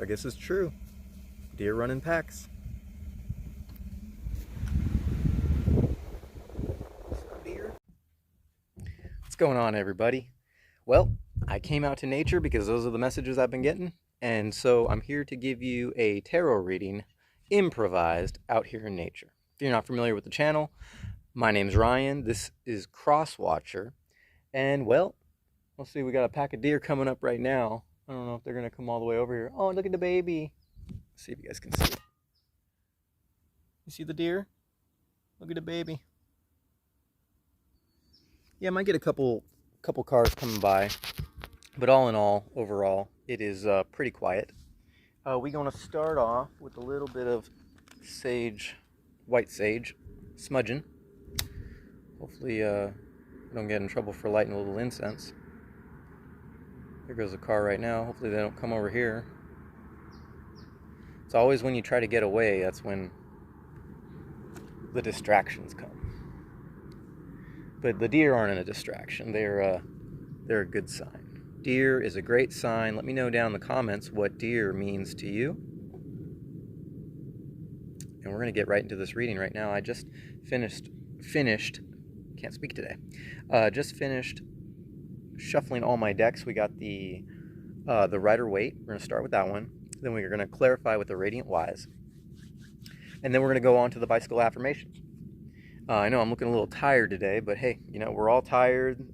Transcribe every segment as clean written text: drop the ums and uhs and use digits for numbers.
I guess it's true. Deer run in packs. Deer. What's going on, everybody? Well, I came out to nature because those are the messages I've been getting, and so I'm here to give you a tarot reading, improvised, out here in nature. If you're not familiar with the channel, my name's Ryan. This is Crosswatcher, and well, let's see, we got a pack of deer coming up right now. I don't know if they're gonna come all the way over here. Oh, look at the baby. Let's see if you guys can see it. You see the deer? Look at the baby. Yeah, I might get a couple cars coming by, but all in all, overall, it is pretty quiet. We're gonna start off with a little bit of sage, white sage, smudging. Hopefully, we don't get in trouble for lighting a little incense. There goes a car right now. Hopefully they don't come over here. It's always when you try to get away, that's when the distractions come. But the deer aren't a distraction. They're a good sign. Deer is a great sign. Let me know down in the comments what deer means to you. And we're going to get right into this reading right now. I just finished, can't speak today. Just finished shuffling all my decks. We got the Rider-Waite. We're going to start with that one. Then we're going to clarify with the Radiant Wise. And then we're going to go on to the Bicycle Affirmations. I know I'm looking a little tired today, but hey, you know, we're all tired.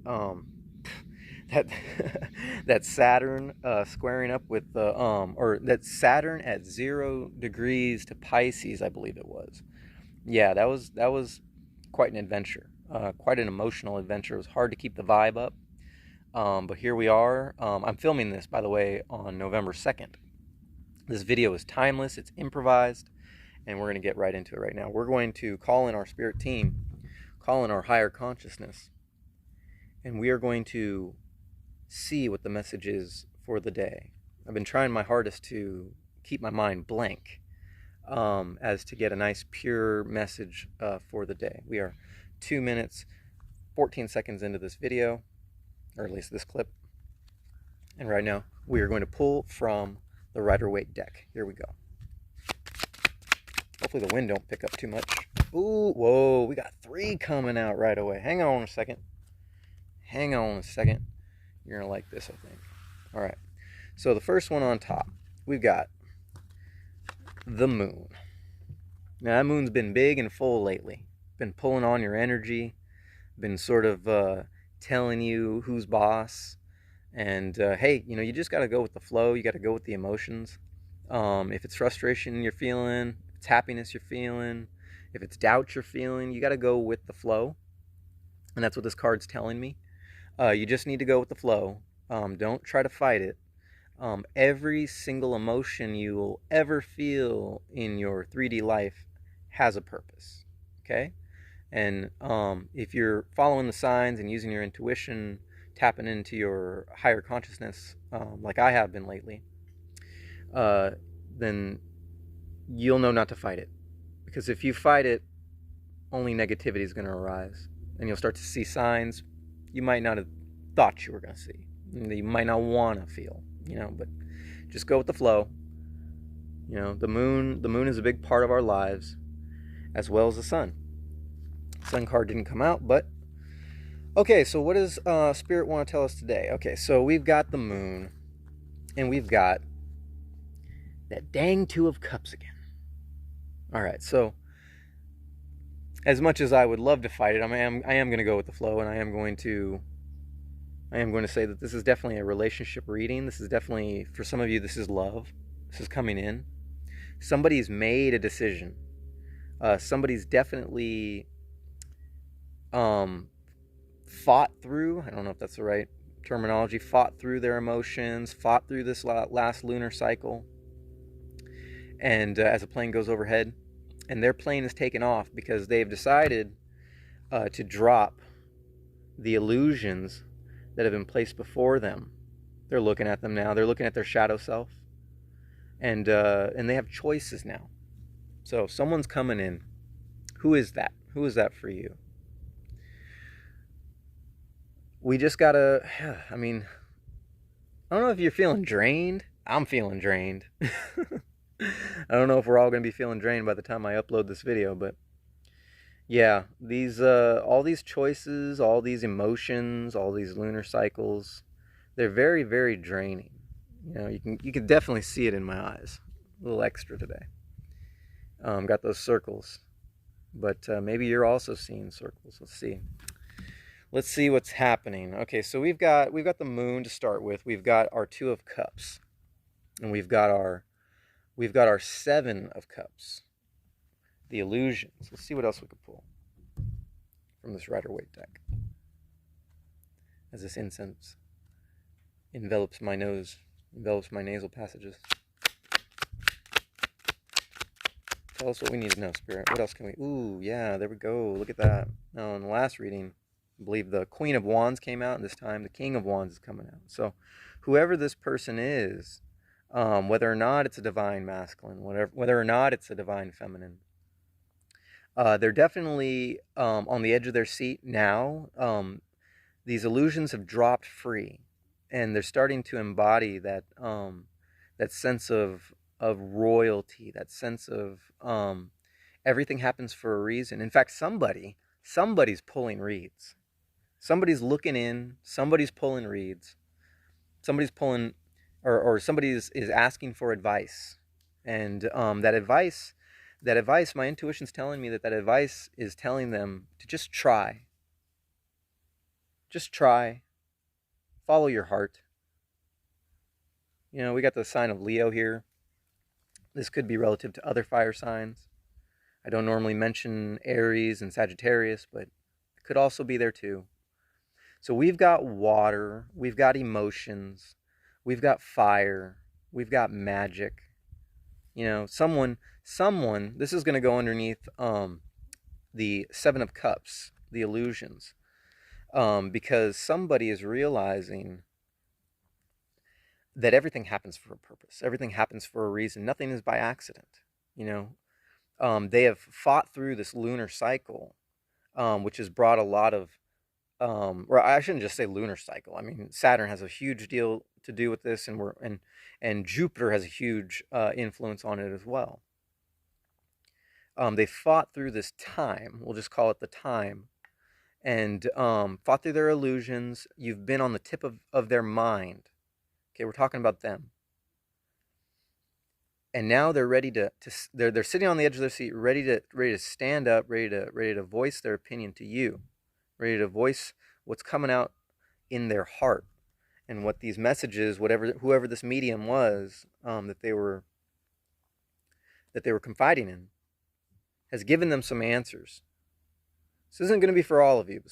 That Saturn squaring up with the, or that Saturn at 0 degrees to Pisces, I believe it was. Yeah, that was quite an adventure, quite an emotional adventure. It was hard to keep the vibe up, but here we are. I'm filming this, by the way, on November 2nd. This video is timeless, it's improvised, and we're going to get right into it right now. We're going to call in our spirit team, call in our higher consciousness, and we are going to see what the message is for the day. I've been trying my hardest to keep my mind blank, as to get a nice pure message for the day. We are 2 minutes, 14 seconds into this video, or at least this clip, and right now we are going to pull from the Rider-Waite deck. Here we go. Hopefully the wind don't pick up too much. Ooh, whoa, we got 3 coming out right away. Hang on a second. Hang on a second. You're gonna like this, I think. All right, so the first one on top, we've got the moon. Now that moon's been big and full lately. Been pulling on your energy, been sort of telling you who's boss. And hey, you know, you just got to go with the flow. You got to go with the emotions. If it's frustration you're feeling, if it's happiness you're feeling, if it's doubt you're feeling, you got to go with the flow. And that's what this card's telling me. You just need to go with the flow. Don't try to fight it. Every single emotion you will ever feel in your 3D life has a purpose. Okay? And if you're following the signs and using your intuition, tapping into your higher consciousness, like I have been lately, then you'll know not to fight it. Because if you fight it, only negativity is going to arise. And you'll start to see signs you might not have thought you were going to see. You might not want to feel, you know, but just go with the flow. You know, the moon is a big part of our lives, as well as the sun. Sun card didn't come out, but okay, so what does Spirit want to tell us today? Okay, so we've got the moon, and we've got that dang 2 of Cups again. All right, so as much as I would love to fight it, I am going to go with the flow, and I am going to say that this is definitely a relationship reading. This is definitely, for some of you, this is love. This is coming in. Somebody's made a decision. Somebody's definitely fought through, I don't know if that's the right terminology, fought through their emotions, fought through this last lunar cycle. And as a plane goes overhead, and their plane is taken off because they've decided to drop the illusions that have been placed before them. They're looking at them now. They're looking at their shadow self. And they have choices now. So someone's coming in. Who is that? Who is that for you? We just gotta, I mean, I don't know if you're feeling drained. I'm feeling drained. I don't know if we're all going to be feeling drained by the time I upload this video, but yeah, these all these choices, all these emotions, all these lunar cycles, they're very, very draining. You know, you can definitely see it in my eyes. A little extra today. Got those circles, but maybe you're also seeing circles. Let's see. Let's see what's happening. Okay, so we've got the moon to start with. We've got our Two of Cups, and we've got our Seven of Cups. The illusions. Let's see what else we could pull from this Rider-Waite deck as this incense envelops my nose, envelops my nasal passages. Tell us what we need to know, Spirit. What else can we... Ooh, yeah, there we go. Look at that. Now, in the last reading, I believe the Queen of Wands came out, and this time the King of Wands is coming out. So whoever this person is, whether or not it's a divine masculine, whether or not it's a divine feminine, they're definitely on the edge of their seat now. These illusions have dropped free, and they're starting to embody that that sense of royalty, that sense of everything happens for a reason. In fact, somebody's pulling reeds. Somebody's looking in. Somebody's pulling reeds. Somebody's pulling, or somebody is asking for advice, and that advice. That advice, my intuition's telling me that advice is telling them to just try. Just try. Follow your heart. You know, we got the sign of Leo here. This could be relative to other fire signs. I don't normally mention Aries and Sagittarius, but it could also be there too. So we've got water, we've got emotions, we've got fire, we've got magic. You know, someone, this is going to go underneath the Seven of Cups, the illusions, because somebody is realizing that everything happens for a purpose. Everything happens for a reason. Nothing is by accident. You know, they have fought through this lunar cycle, which has brought a lot of, or I shouldn't just say lunar cycle. I mean, Saturn has a huge deal to do with this, and Jupiter has a huge influence on it as well. They fought through this time. We'll just call it the time, and fought through their illusions. You've been on the tip of their mind. Okay, we're talking about them. And now they're ready they're sitting on the edge of their seat, ready to stand up, ready to voice their opinion to you, ready to voice what's coming out in their heart, and what these messages, whoever this medium was, that they were confiding in, has given them some answers. This isn't going to be for all of you, but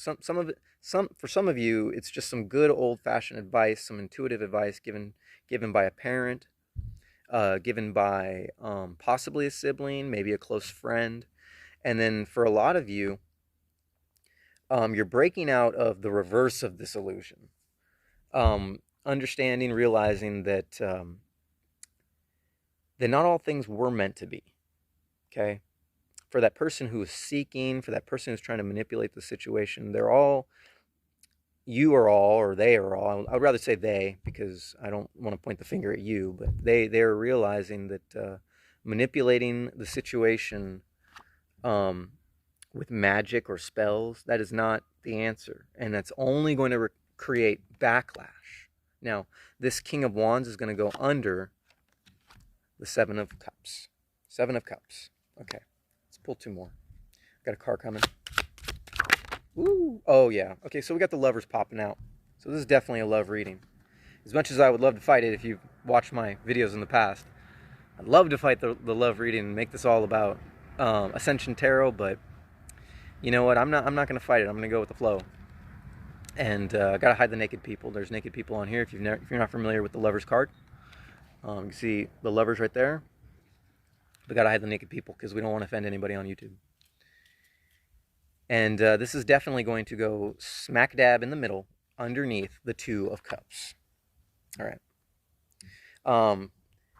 for some of you, it's just some good old-fashioned advice, some intuitive advice given by a parent, given by possibly a sibling, maybe a close friend. And then for a lot of you, you're breaking out of the reverse of this illusion. Understanding, realizing that that not all things were meant to be. Okay? For that person who is seeking, for that person who's trying to manipulate the situation, you are all, or they are all. I would rather say they, because I don't want to point the finger at you, but they're realizing that manipulating the situation with magic or spells, that is not the answer, and that's only going to create backlash. Now, this King of Wands is going to go under the Seven of Cups. Seven of Cups. Okay. Pull two more. Got a car coming. Ooh. Oh, yeah. Okay, so we got the lovers popping out. So this is definitely a love reading. As much as I would love to fight it if you've watched my videos in the past, I'd love to fight the love reading and make this all about Ascension Tarot, but you know what? I'm not going to fight it. I'm going to go with the flow. And got to hide the naked people. There's naked people on here if you're not familiar with the lovers card. You can see the lovers right there. We got to hide the naked people because we don't want to offend anybody on YouTube. And this is definitely going to go smack dab in the middle underneath the Two of Cups. All right. I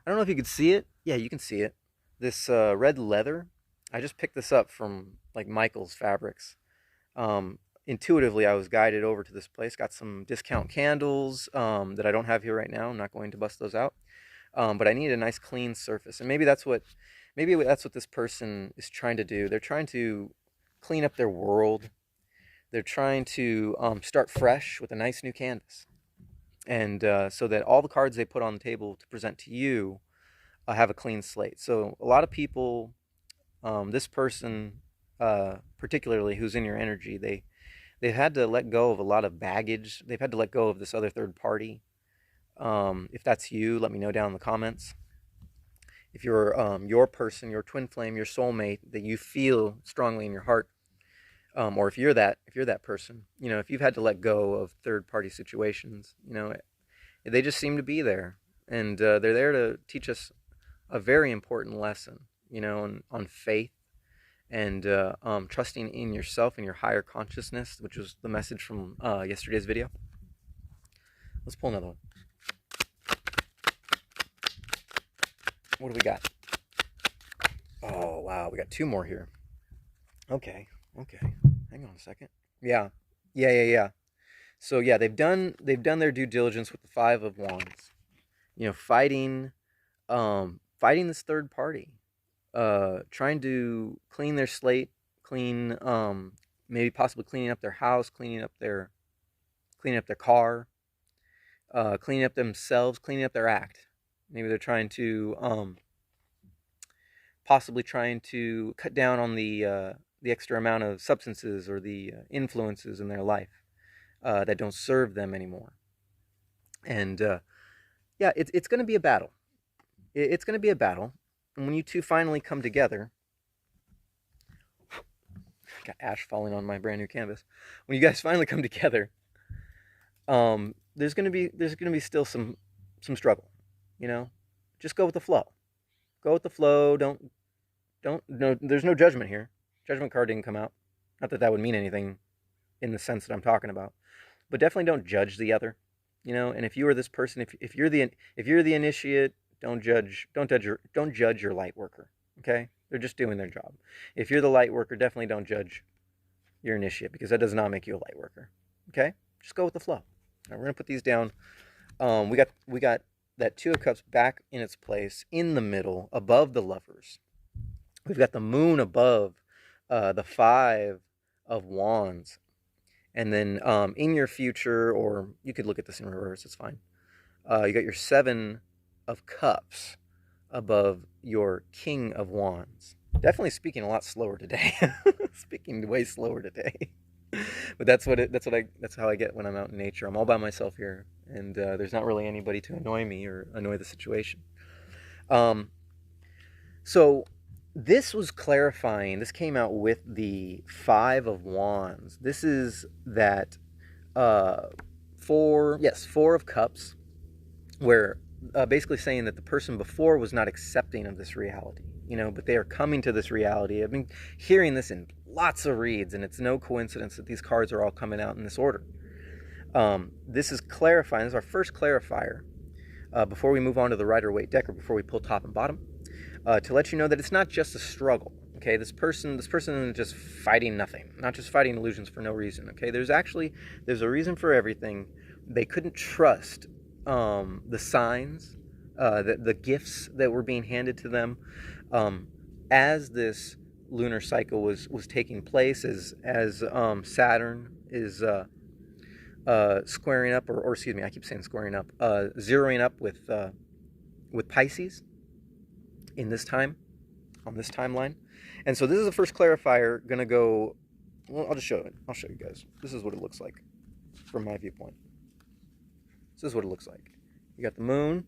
don't know if you could see it. Yeah, you can see it. This red leather, I just picked this up from like Michael's Fabrics. Intuitively, I was guided over to this place. Got some discount candles that I don't have here right now. I'm not going to bust those out. but I need a nice clean surface. And maybe that's what this person is trying to do. They're trying to clean up their world. They're trying to start fresh with a nice new canvas. And so that all the cards they put on the table to present to you have a clean slate. So a lot of people, this person particularly who's in your energy, they've had to let go of a lot of baggage. They've had to let go of this other third party. If that's you, let me know down in the comments. If you're your person, your twin flame, your soulmate that you feel strongly in your heart, or if you're that person, you know, if you've had to let go of third party situations, you know, they just seem to be there, and they're there to teach us a very important lesson, you know, on faith and trusting in yourself and your higher consciousness, which was the message from yesterday's video. Let's pull another one. What do we got? Oh, wow, we got two more here. Okay. Hang on a second. Yeah. So yeah, they've done their due diligence with the Five of Wands. You know, fighting this third party, trying to clean their slate, maybe possibly cleaning up their house, cleaning up their car, cleaning up themselves, cleaning up their act. Maybe they're trying to possibly trying to cut down on the extra amount of substances or the influences in their life that don't serve them anymore. And yeah, it's going to be a battle. It's going to be a battle. And when you two finally come together, got ash falling on my brand new canvas. When you guys finally come together, there's going to be still some struggle. You know, just go with the flow. Go with the flow. Don't. No, there's no judgment here. Judgment card didn't come out. Not that that would mean anything in the sense that I'm talking about, but definitely don't judge the other. You know, and if you are this person, if you're the initiate, don't judge your light worker. Okay, they're just doing their job. If you're the light worker, definitely don't judge your initiate, because that does not make you a light worker. Okay, just go with the flow. All right, we're gonna put these down. We got that Two of Cups back in its place in the middle above the Lovers. We've got the Moon above the Five of Wands. And then in your future, or you could look at this in reverse, it's fine. You got your Seven of Cups above your King of Wands. Definitely speaking a lot slower today. Speaking way slower today. But that's how I get when I'm out in nature. I'm all by myself here, and there's not really anybody to annoy me or annoy the situation. So this was clarifying. This came out with the Five of Wands. This is that Four of Cups, where basically saying that the person before was not accepting of this reality, you know, but they are coming to this reality. I've been hearing this in lots of reads, and it's no coincidence that these cards are all coming out in this order. This is clarifying. This is our first clarifier before we move on to the Rider-Waite deck, or before we pull top and bottom, to let you know that it's not just a struggle. Okay, this person is just fighting nothing, not just fighting illusions for no reason. Okay, there's a reason for everything. They couldn't trust the signs, the gifts that were being handed to them as this lunar cycle was taking place, as Saturn is squaring up, or excuse me, I keep saying squaring up, zeroing up with Pisces in this time, on this timeline. And so this is the first clarifier. Gonna go, well, I'll just show it. I'll show you guys. This is what it looks like from my viewpoint. This is what it looks like. You got the Moon.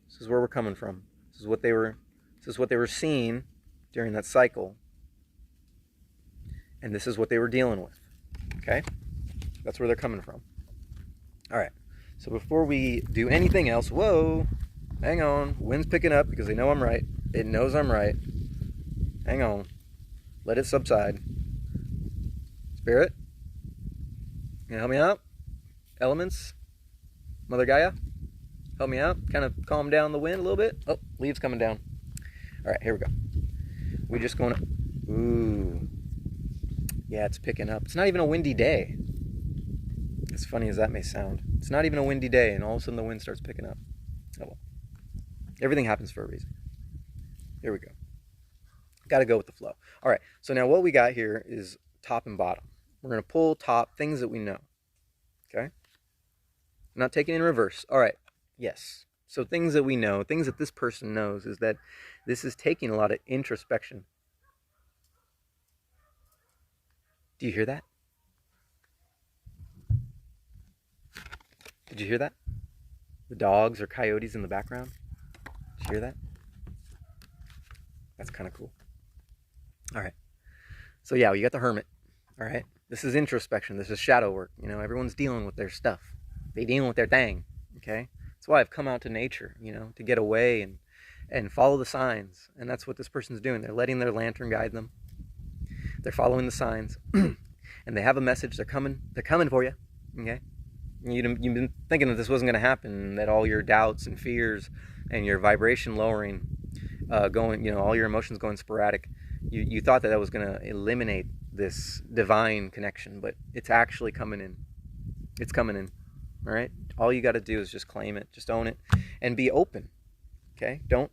This is where we're coming from. This is what they were seeing during that cycle. And this is what they were dealing with. Okay? That's where they're coming from. All right. So before we do anything else, whoa, hang on. Wind's picking up because they know I'm right. It knows I'm right. Hang on. Let it subside. Spirit, you gonna help me out? Elements, Mother Gaia, help me out. Kind of calm down the wind a little bit. Oh, leaves coming down. All right, here we go. We're just going to, ooh. Yeah, it's picking up. It's not even a windy day. As funny as that may sound. It's not even a windy day, and all of a sudden the wind starts picking up. Oh well. Everything happens for a reason. Here we go. Got to go with the flow. All right, so now what we got here is top and bottom. We're going to pull top, things that we know. Okay? I'm not taking in reverse. All right, yes. So things that we know, things that this person knows, is that this is taking a lot of introspection. Do you hear that? Did you hear that? The dogs or coyotes in the background? Did you hear that? That's kind of cool. All right. So yeah, you got the hermit. All right. This is introspection. This is shadow work. You know, everyone's dealing with their stuff. They dealing with their thing. Okay. That's why I've come out to nature, you know, to get away and follow the signs. And that's what this person's doing. They're letting their lantern guide them. They're following the signs. And they have a message. They're coming for you. Okay. You've been thinking that this wasn't going to happen, that all your doubts and fears and your vibration lowering, going, you know, all your emotions going sporadic. You thought that was going to eliminate this divine connection, but it's actually coming in. It's coming in. All right. All you got to do is just claim it, just own it, and be open. Okay. Don't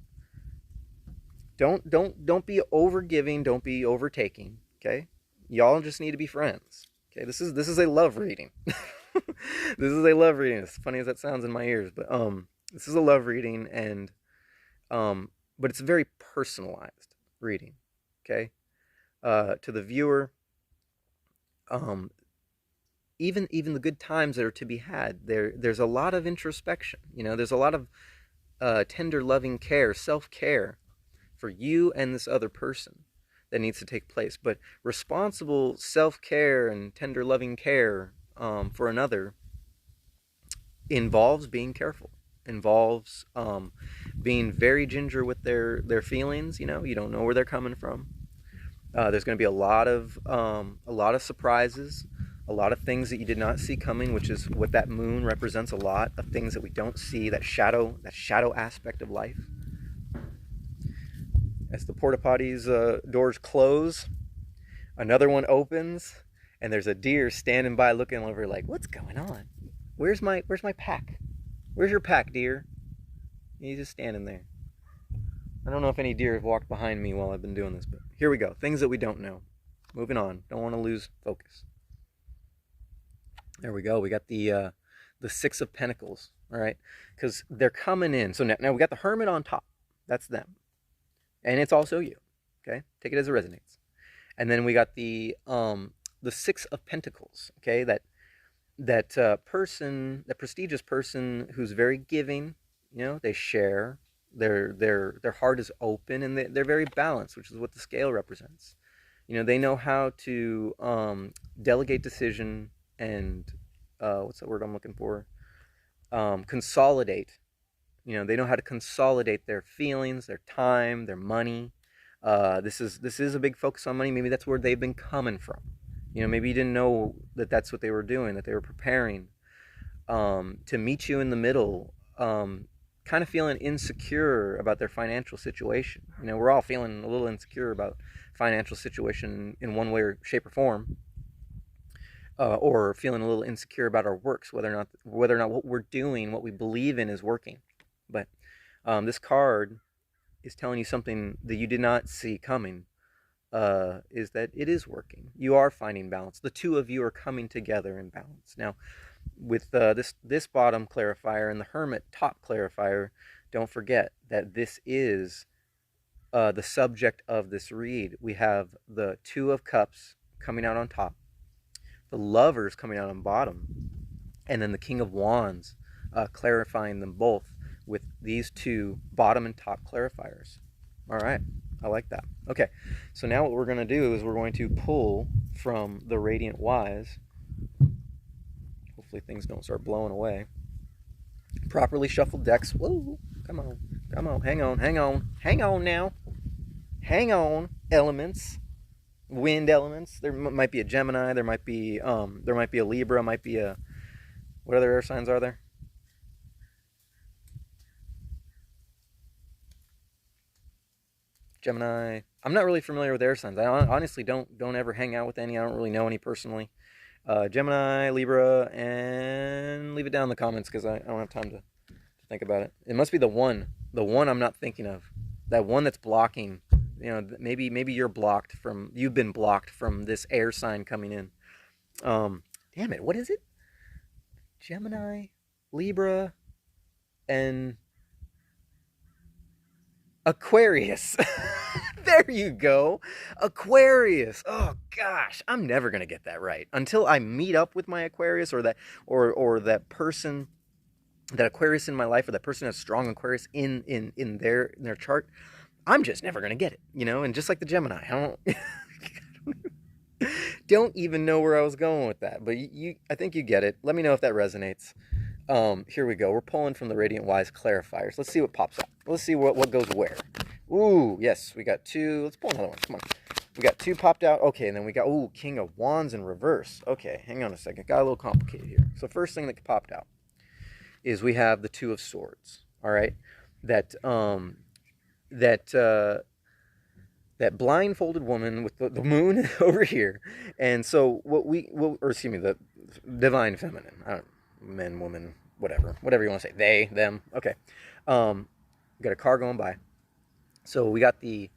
be overgiving. Don't be overtaking. Okay. Y'all just need to be friends. Okay. This is a love reading. This is a love reading. As funny as that sounds in my ears, but this is a love reading, and but it's a very personalized reading. Okay, to the viewer. Even the good times that are to be had, there's a lot of introspection. You know, there's a lot of tender, loving care, self-care for you and this other person that needs to take place. But responsible self-care and tender, loving care for another involves being careful, involves being very ginger with their feelings. You know, you don't know where they're coming from. There's going to be a lot of surprises, a lot of things that you did not see coming, which is what that moon represents. A lot of things that we don't see, that shadow aspect of life. As the porta potty's doors close, another one opens, and there's a deer standing by looking over like, what's going on? Where's my pack? Where's your pack, deer? He's just standing there. I don't know if any deer have walked behind me while I've been doing this, but here we go. Things that we don't know. Moving on. Don't want to lose focus. There we go. We got the Six of Pentacles. All right, because they're coming in. So now we got the Hermit on top. That's them, and it's also you. Okay, take it as it resonates. And then we got the Six of Pentacles. Okay, that person, that prestigious person who's very giving. You know, they share. Their heart is open, and they're very balanced, which is what the scale represents. You know, they know how to delegate decision and what's the word I'm looking for? Consolidate. You know, they know how to consolidate their feelings, their time, their money. This is a big focus on money. Maybe that's where they've been coming from. You know, maybe you didn't know that that's what they were doing, that they were preparing to meet you in the middle. Kind of feeling insecure about their financial situation. You know, we're all feeling a little insecure about financial situation in one way or shape or form, or feeling a little insecure about our works, whether or not what we're doing, what we believe in, is working. But this card is telling you something that you did not see coming. Is that it is working. You are finding balance. The two of you are coming together in balance. Now, with this bottom clarifier and the Hermit top clarifier, don't forget that this is the subject of this read. We have the Two of Cups coming out on top, the Lovers coming out on bottom, and then the King of Wands clarifying them both with these two bottom and top clarifiers. All right, I like that. Okay, so now what we're going to do is we're going to pull from the Radiant Wise. Hopefully things don't start blowing away. Properly shuffled decks. Whoa, come on, hang on now. Hang on, elements, wind elements. There might be a Gemini, there might be a Libra, might be a, what other air signs are there? Gemini. I'm not really familiar with air signs. I honestly don't ever hang out with any. I don't really know any personally. Gemini, Libra, and leave it down in the comments because I don't have time to Think about it. It must be the one I'm not thinking of. That one that's blocking. You know, maybe you've been blocked from this air sign coming in. Damn it, what is it? Gemini, Libra, and Aquarius. There you go. Aquarius. Oh gosh, I'm never gonna get that right until I meet up with my Aquarius, or that person, that Aquarius in my life, or that person has strong Aquarius in their chart. I'm just never gonna get it, you know. And just like the Gemini, I don't even know where I was going with that, but I think you get it. Let me know if that resonates. Here we go. We're pulling from the Radiant Wise clarifiers. Let's see what pops up. Let's see what goes where. Ooh, yes, we got two. Let's pull another one. Come on. We got two popped out. Okay, and then we got, ooh, King of Wands in reverse. Okay, hang on a second. Got a little complicated here. So first thing that popped out is we have the Two of Swords. All right, that that blindfolded woman with the moon over here. And so or excuse me, the divine feminine. I don't, men, woman, whatever you want to say. They, them. Okay. Got a car going by. So we got the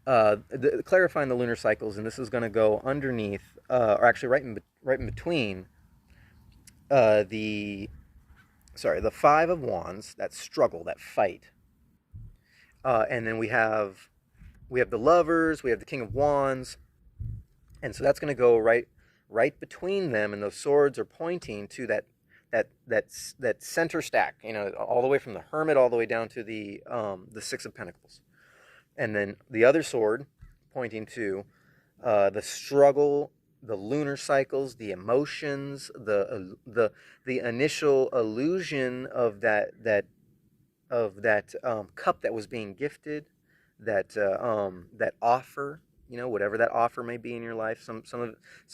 clarifying the lunar cycles, and this is going to go underneath, or actually right in between the Five of Wands, that struggle, that fight, and then we have the Lovers, we have the King of Wands, and so that's going to go right between them, and those swords are pointing to that center stack, you know, all the way from the Hermit all the way down to the Six of Pentacles. And then the other sword pointing to the struggle, the lunar cycles, the emotions, the initial illusion of that cup that was being gifted, that offer, you know, whatever that offer may be in your life. Some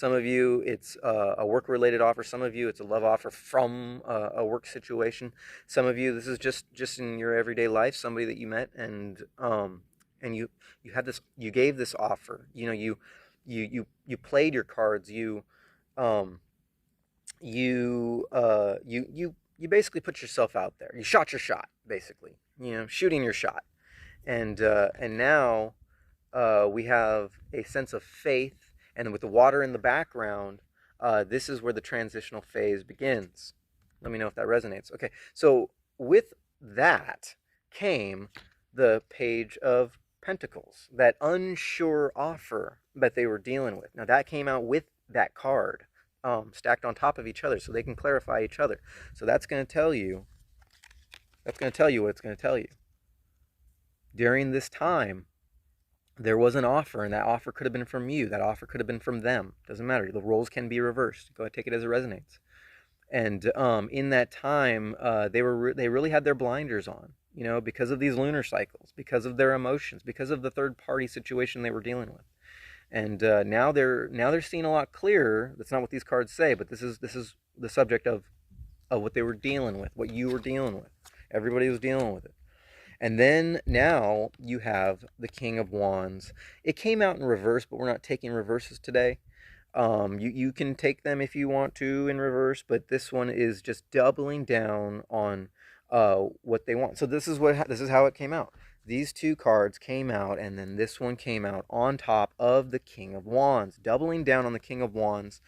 of you it's a work related offer. Some of you it's a love offer from a work situation. Some of you this is just in your everyday life, somebody that you met, and you had this, you gave this offer, you know, you played your cards, you basically put yourself out there, you shot your shot, basically, you know, shooting your shot, and now we have a sense of faith, and with the water in the background, this is where the transitional phase begins. Let me know if that resonates. Okay, so with that came the Page of Pentacles, that unsure offer that they were dealing with. Now that came out with that card, stacked on top of each other, so they can clarify each other. So that's going to tell you what it's going to tell you. During this time, there was an offer, and that offer could have been from you. That offer could have been from them. Doesn't matter. The roles can be reversed. Go ahead, take it as it resonates. And in that time, they really had their blinders on, you know, because of these lunar cycles, because of their emotions, because of the third party situation they were dealing with. And now they're seeing a lot clearer. That's not what these cards say, but this is the subject of what they were dealing with, what you were dealing with. Everybody was dealing with it. And then now you have the King of Wands. It came out in reverse, but we're not taking reverses today. You can take them if you want to in reverse, but this one is just doubling down on what they want. So this is how it came out. These two cards came out, and then this one came out on top of the King of Wands, doubling down on the King of Wands.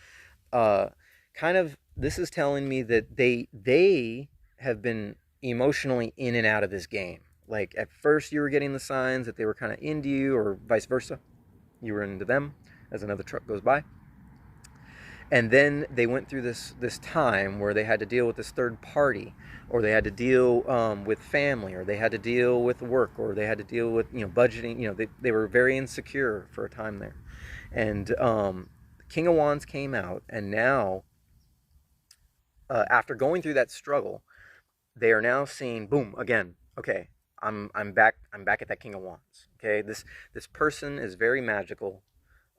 This is telling me that they have been emotionally in and out of this game. Like at first you were getting the signs that they were kind of into you, or vice versa. You were into them as another truck goes by. And then they went through this time where they had to deal with this third party, or they had to deal with family, or they had to deal with work, or they had to deal with, you know, budgeting. You know, they were very insecure for a time there. And King of Wands came out, and now after going through that struggle, they are now seeing, boom, again. Okay, I'm back at that King of Wands. Okay, this person is very magical.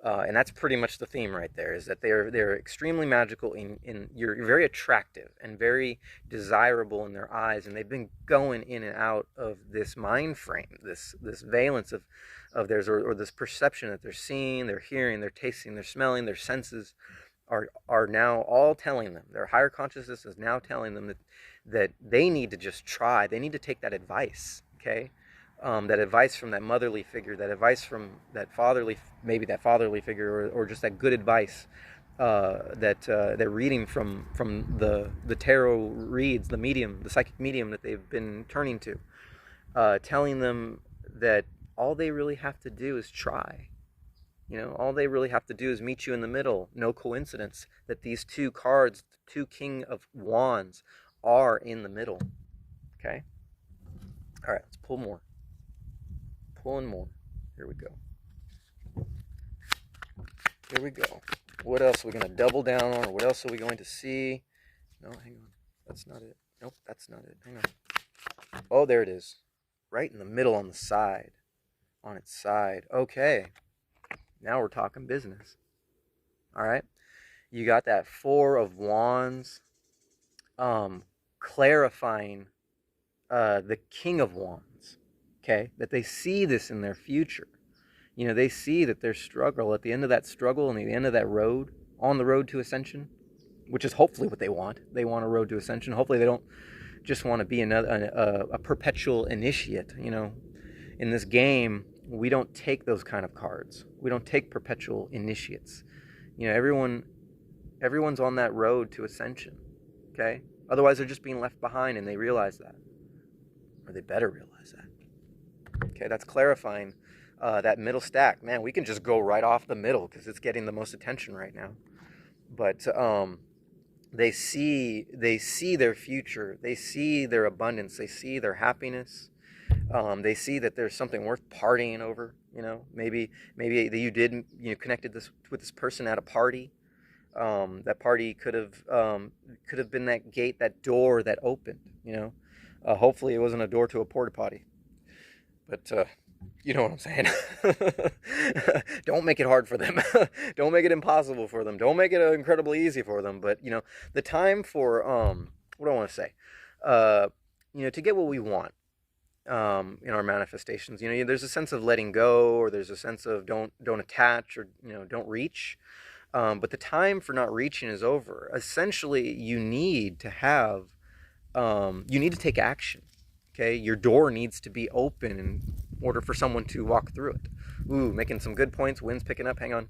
And that's pretty much the theme right there, is that they're extremely magical in you're very attractive and very desirable in their eyes, and they've been going in and out of this mind frame, this valence of theirs, or this perception that they're seeing, they're hearing, they're tasting, they're smelling, their senses, are now all telling them, their higher consciousness is now telling them that they need to just try. They need to take that advice, okay? That advice from that motherly figure, that advice from that fatherly, maybe that fatherly figure, or just that good advice that reading from the tarot reads, the medium, the psychic medium that they've been turning to, telling them that all they really have to do is try. You know, all they really have to do is meet you in the middle. No coincidence that these two cards, the two King of Wands, are in the middle. Okay? All right, let's pull more. Pulling more. Here we go. Here we go. What else are we going to double down on, or what else are we going to see? No, hang on. That's not it. Nope, that's not it. Hang on. Oh, there it is. Right in the middle on the side. On its side. Okay. Now we're talking business. All right. You got that Four of Wands clarifying the King of Wands. Okay. That they see this in their future. You know, they see that their struggle, at the end of that struggle and the end of that road, on the road to ascension, which is hopefully what they want. They want a road to ascension. Hopefully they don't just want to be a perpetual initiate. You know, in this game, we don't take those kind of cards. We don't take perpetual initiates. You know, everyone's on that road to ascension, okay? Otherwise, they're just being left behind, and they realize that. Or they better realize that. Okay, that's clarifying that middle stack. Man, we can just go right off the middle because it's getting the most attention right now. But they see their future. They see their abundance. They see their happiness. They see that there's something worth partying over. You know, maybe you did, you know, connected this with this person at a party. That party could have been that gate, that door that opened. You know, hopefully it wasn't a door to a porta potty. But you know what I'm saying. Don't make it hard for them. Don't make it impossible for them. Don't make it incredibly easy for them. But you know, the time for what do I want to say? You know, to get what we want. In our manifestations, you know, there's a sense of letting go, or there's a sense of don't attach, or you know, don't reach. But the time for not reaching is over. Essentially, you need to have, you need to take action. Okay, your door needs to be open in order for someone to walk through it. Ooh, making some good points. Wind's picking up. Hang on.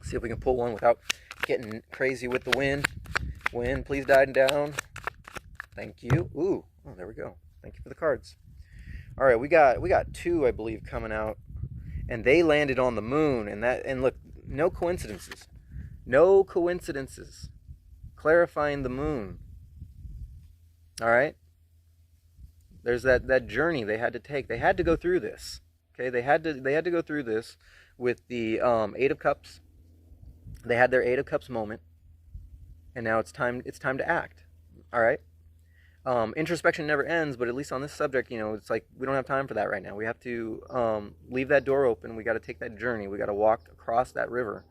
See if we can pull one without getting crazy with the wind. Wind, please die down. Thank you. Ooh, oh, there we go. Thank you for the cards. All right, we got two, I believe, coming out, and they landed on the moon, and look, no coincidences. No coincidences. Clarifying the moon. All right? There's that journey they had to take. They had to go through this. Okay? They had to go through this with the Eight of Cups. They had their Eight of Cups moment, and now it's time to act. All right? Introspection never ends, but at least on this subject, you know, it's like we don't have time for that right now. We have to leave that door open. We got to take that journey. We got to walk across that river,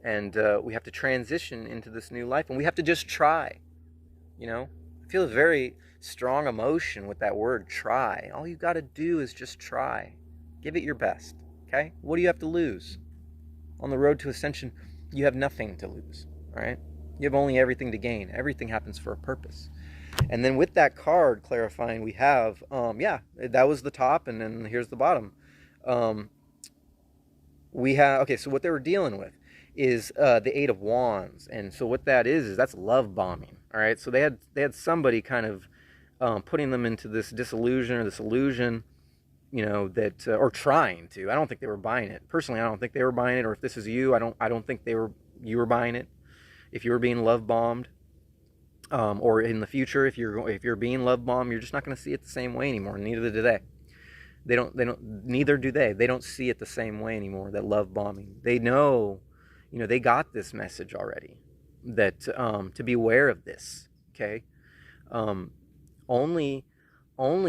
and we have to transition into this new life, and we have to just try. You know, I feel a very strong emotion with that word try. All you got to do is just try. Give it your best. Okay? What do you have to lose? On the road to ascension, you have nothing to lose. All right? You have only everything to gain. Everything happens for a purpose. And then with that card clarifying, we have, yeah, that was the top, and then here's the bottom. We have, okay, so what they were dealing with is the Eight of Wands. And so what that is that's love bombing, all right? So they had somebody kind of putting them into this disillusion or this illusion, you know, that, or trying to. I don't think they were buying it. Personally, I don't think they were buying it, or if this is you, I don't think you were buying it. If you were being love bombed, or in the future, if you're being love bombed, you're just not going to see it the same way anymore. Neither do they. Neither do they. They don't see it the same way anymore. That love bombing. They know, you know, they got this message already. That to be aware of this. Okay. Only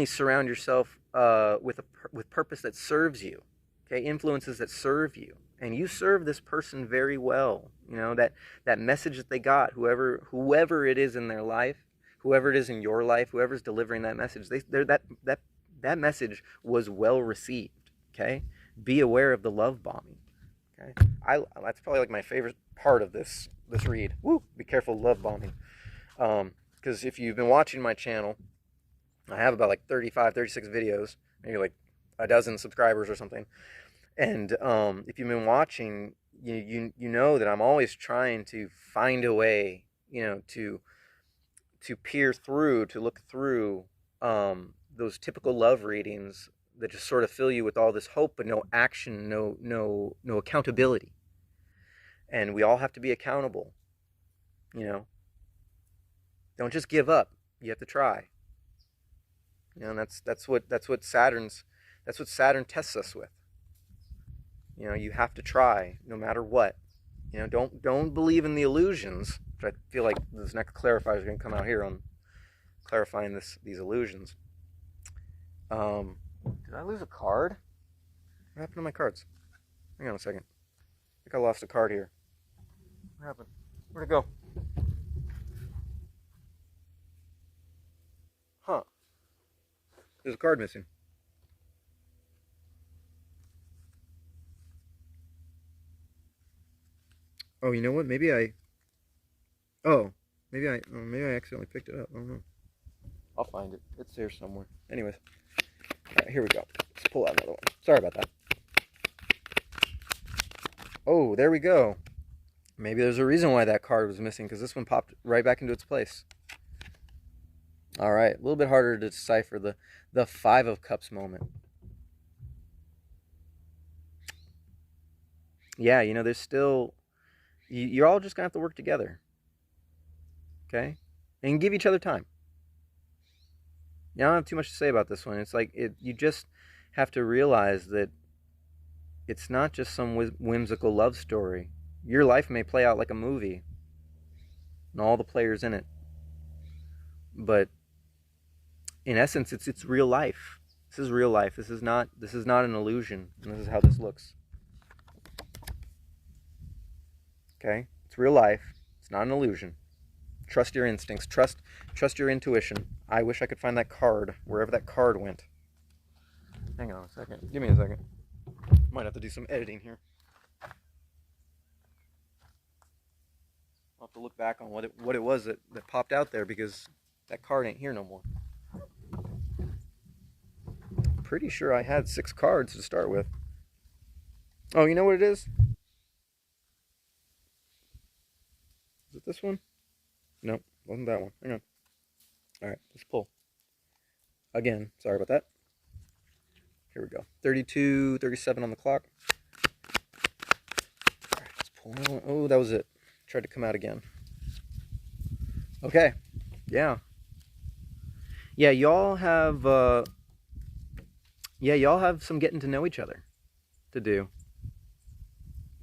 surround yourself with purpose that serves you. Okay, influences that serve you. And you serve this person very well. You know, that message that they got, whoever it is in their life, whoever it is in your life, whoever's delivering that message, that message was well received. Okay? Be aware of the love bombing. Okay, that's probably like my favorite part of this read. Woo! Be careful, love bombing. Because if you've been watching my channel, I have about like 35, 36 videos, maybe like a dozen subscribers or something. And if you've been watching, you know that I'm always trying to find a way, to peer through, to look through those typical love readings that just sort of fill you with all this hope but no action, no accountability. And we all have to be accountable. Don't just give up. You have to try. And that's what Saturn tests us with. You have to try no matter what. Don't believe in the illusions. Which I feel like this next clarifier is going to come out here on clarifying these illusions. Did I lose a card? What happened to my cards? Hang on a second. I think I lost a card here. What happened? Where'd it go? Huh. There's a card missing. Oh, you know what? Maybe I accidentally picked it up. I don't know. I'll find it. It's there somewhere. Anyways. Alright, here we go. Let's pull out another one. Sorry about that. Oh, there we go. Maybe there's a reason why that card was missing, because this one popped right back into its place. Alright, a little bit harder to decipher the Five of Cups moment. Yeah, there's still... You're all just going to have to work together. Okay? And give each other time. I don't have too much to say about this one. It's like you just have to realize that it's not just some whimsical love story. Your life may play out like a movie and all the players in it. But in essence, it's real life. This is real life. This is not an illusion. And this is how this looks. Okay? It's real life. It's not an illusion. Trust your instincts. Trust your intuition. I wish I could find that card, wherever that card went. Hang on a second. Give me a second. Might have to do some editing here. I'll have to look back on what it was that popped out there, because that card ain't here no more. Pretty sure I had 6 cards to start with. Oh, you know what it is? Is it this one? Nope, wasn't that one. Hang on. Alright, let's pull. Again, sorry about that. Here we go. 32, 37 on the clock. Alright, let's pull another one. Oh, that was it. Tried to come out again. Okay. Yeah. Yeah, y'all have some getting to know each other to do.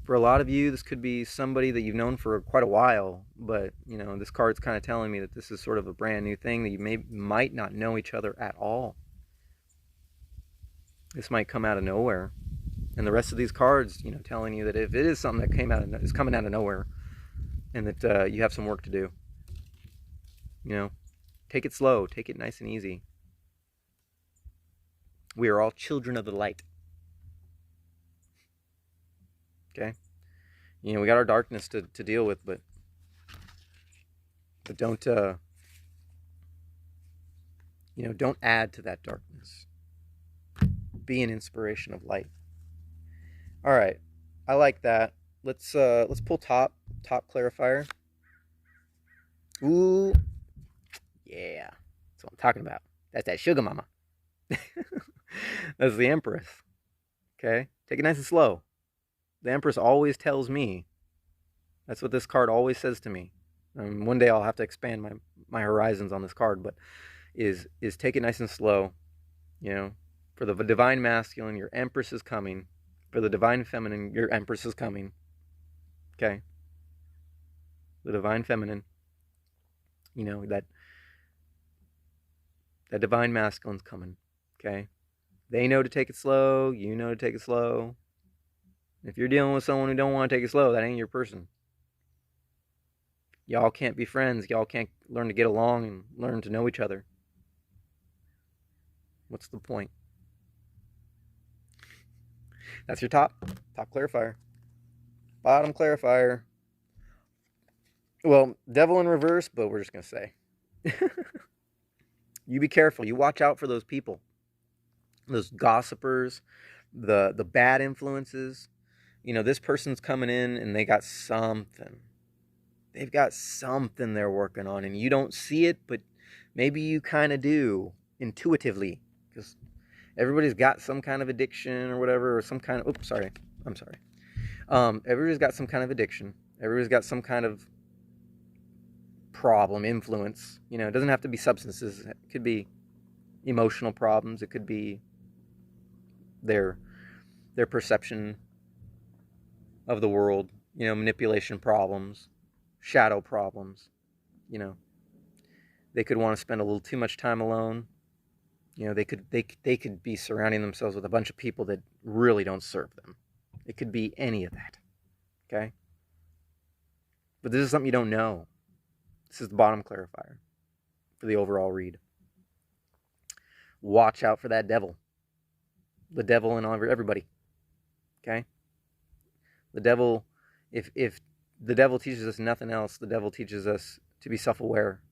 For a lot of you, this could be somebody that you've known for quite a while, but, this card's kind of telling me that this is sort of a brand new thing, that you might not know each other at all. This might come out of nowhere. And the rest of these cards, telling you that if it is something that is coming out of nowhere, and that you have some work to do. Take it slow. Take it nice and easy. We are all children of the light. Okay? We got our darkness to deal with, but don't, don't add to that darkness. Be an inspiration of light. All right. I like that. Let's pull top clarifier. Ooh. Yeah. That's what I'm talking about. That's that sugar mama. That's the Empress. Okay? Take it nice and slow. The Empress always tells me. That's what this card always says to me. One day I'll have to expand my horizons on this card, but is take it nice and slow. For the Divine Masculine, your Empress is coming. For the Divine Feminine, your Empress is coming. Okay? The Divine Feminine, that Divine Masculine's coming. Okay? They know to take it slow. You know to take it slow. If you're dealing with someone who don't want to take it slow, that ain't your person. Y'all can't be friends. Y'all can't learn to get along and learn to know each other. What's the point? That's your top clarifier. Bottom clarifier. Well, devil in reverse, but we're just going to say. You be careful. You watch out for those people. Those gossipers, the bad influences. You know, this person's coming in and they got something. They've got something they're working on, and you don't see it, but maybe you kind of do intuitively, because everybody's got some kind of addiction or whatever, or some kind of, I'm sorry. Everybody's got some kind of addiction. Everybody's got some kind of problem, influence. You know, it doesn't have to be substances. It could be emotional problems. It could be their perception of the world. You know, manipulation problems, shadow problems. You know, they could want to spend a little too much time alone. You know, they could be surrounding themselves with a bunch of people that really don't serve them. It could be any of that. Okay? But this is something you don't know. This is the bottom clarifier for the overall read. Watch out for that devil. The devil in everybody. Okay? The devil, if the devil teaches us nothing else, the devil teaches us to be self-aware.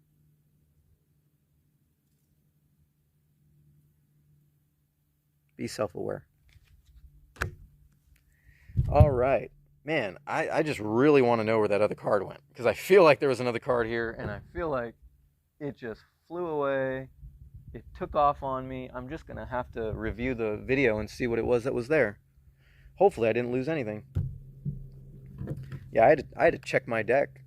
Be self-aware. All right. Man, I just really want to know where that other card went, because I feel like there was another card here, and I feel like it just flew away. It took off on me. I'm just going to have to review the video and see what it was that was there. Hopefully I didn't lose anything. Yeah, I had to check my deck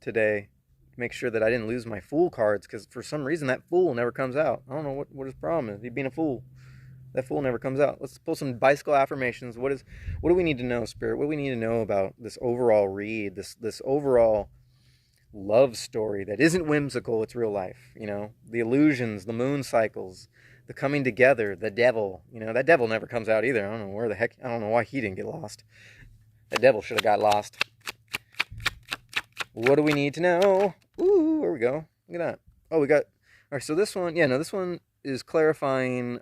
today to make sure that I didn't lose my Fool cards, because for some reason that Fool never comes out. I don't know what his problem is. He's being a fool. That Fool never comes out. Let's pull some bicycle affirmations. What do we need to know, Spirit? What do we need to know about this overall read, this overall love story that isn't whimsical, it's real life, you know? The illusions, the moon cycles, the coming together, the devil. You know, that devil never comes out either. I don't know where the heck, I don't know why he didn't get lost. That devil should have got lost. What do we need to know? Ooh, there we go. Look at that. Oh, we got, all right, so this one, this one is clarifying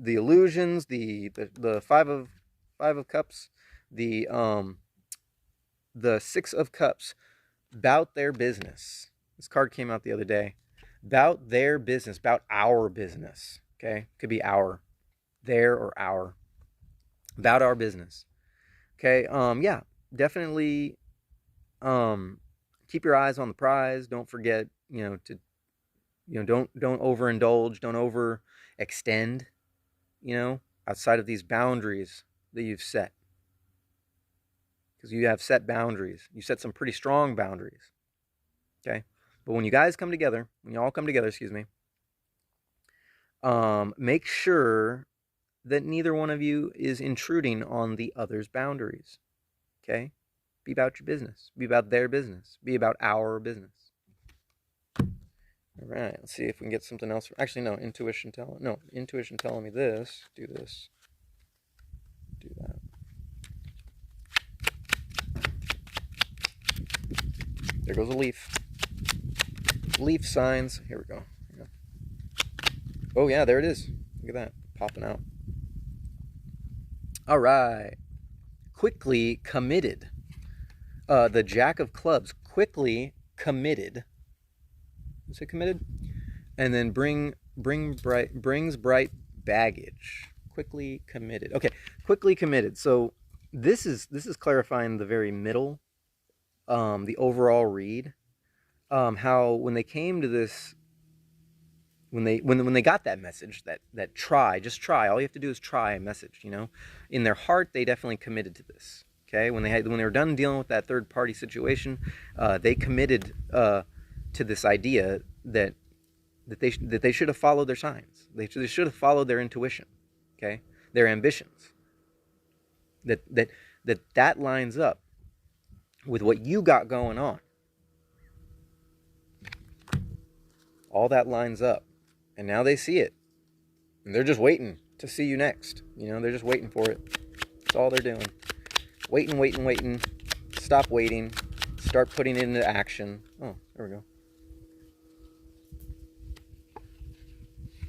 the illusions, the five of cups, the Six of Cups, about their business. This card came out the other day. About their business, about our business. Okay, could be our, their or our. About our business. Okay, yeah, definitely. Keep your eyes on the prize. Don't forget, don't overindulge. Don't overextend. Outside of these boundaries that you've set. Because you have set boundaries. You set some pretty strong boundaries. Okay? But when you all come together, make sure that neither one of you is intruding on the other's boundaries. Okay? Be about your business. Be about their business. Be about our business. All right, let's see if we can get something else. Actually, no, intuition telling me this. Do this. Do that. There goes a leaf. Leaf signs. Here we go. Oh, yeah, there it is. Look at that. Popping out. All right. Quickly committed. The Jack of Clubs. Quickly committed. Is it committed? And then brings bright baggage. Quickly committed. Okay, quickly committed. So this is clarifying the very middle, the overall read. How when they came to this, when they got that message, that just try. All you have to do is try a message. In their heart, they definitely committed to this. Okay, when they were done dealing with that third party situation, they committed to this idea that they should have followed their signs. They should have followed their intuition. Okay, their ambitions. That lines up with what you got going on. All that lines up, and now they see it, and they're just waiting to see you next. They're just waiting for it. That's all they're doing. Waiting. Stop waiting. Start putting it into action. Oh, there we go.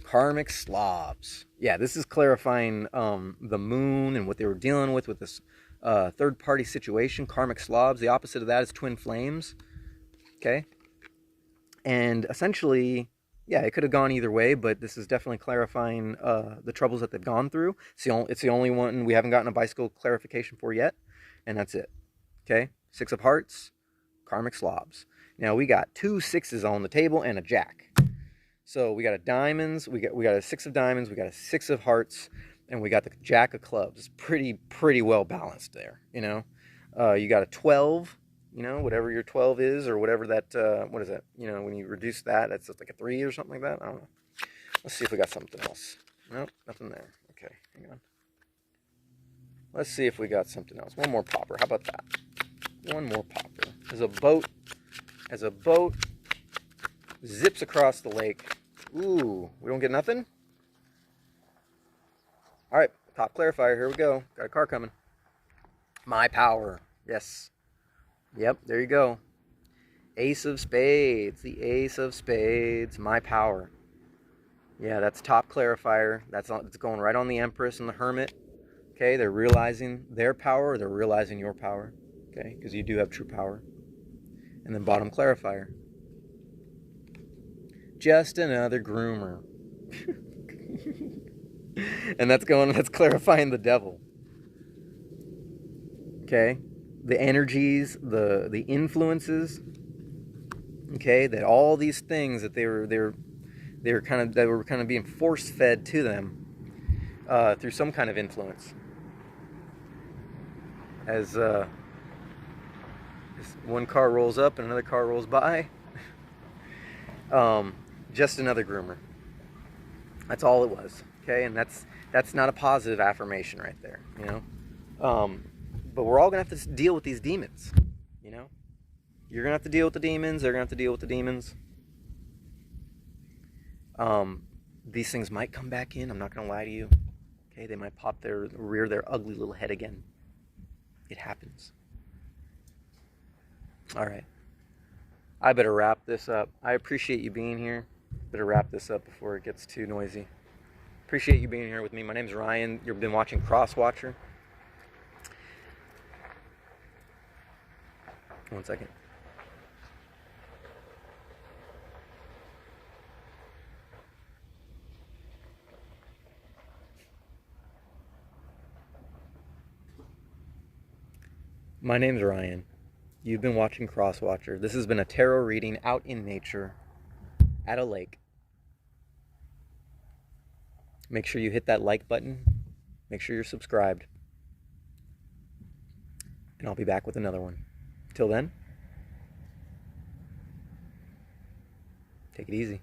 Karmic slobs. Yeah, this is clarifying the moon and what they were dealing with this third-party situation, karmic slobs. The opposite of that is twin flames. Okay? And essentially, yeah, it could have gone either way, but this is definitely clarifying the troubles that they've gone through. It's the only one we haven't gotten a bicycle clarification for yet, and that's it. Okay? 6 of hearts, karmic slobs. Now we got 2 6s on the table and a jack. So we got a diamonds, we got a 6 of diamonds, we got a 6 of hearts, and we got the jack of clubs. It's pretty well balanced there, you know. You got a 12, you know, whatever your 12 is, or whatever that, what is that? You know, when you reduce that, that's like a 3 or something like that. I don't know. Let's see if we got something else. Nope, nothing there. Okay, hang on. Let's see if we got something else. One more popper. How about that? One more popper. As a boat zips across the lake. Ooh, we don't get nothing? All right, top clarifier. Here we go. Got a car coming. My power. Yes. Yep, there you go. Ace of spades. The ace of spades. My power. Yeah, that's top clarifier. It's going right on the Empress and the Hermit. Okay, they're realizing their power, or they're realizing your power. Okay, because you do have true power. And then bottom clarifier. Just another groomer. And that's clarifying the devil. Okay? The energies, the influences, okay, that all these things that they were kind of being force fed to them through some kind of influence. As one car rolls up and another car rolls by. Just another groomer. That's all it was. Okay, and that's not a positive affirmation right there, you know. But we're all gonna have to deal with these demons, you know. You're gonna have to deal with the demons. They're gonna have to deal with the demons. These things might come back in. I'm not gonna lie to you. Okay, they might rear their ugly little head again. It happens. All right. I better wrap this up. I appreciate you being here. Better wrap this up before it gets too noisy. Appreciate you being here with me. My name's Ryan. You've been watching Crosswatcher. One second. My name's Ryan. You've been watching Crosswatcher. This has been a tarot reading out in nature at a lake. Make sure you hit that like button. Make sure you're subscribed. And I'll be back with another one. Till then, take it easy.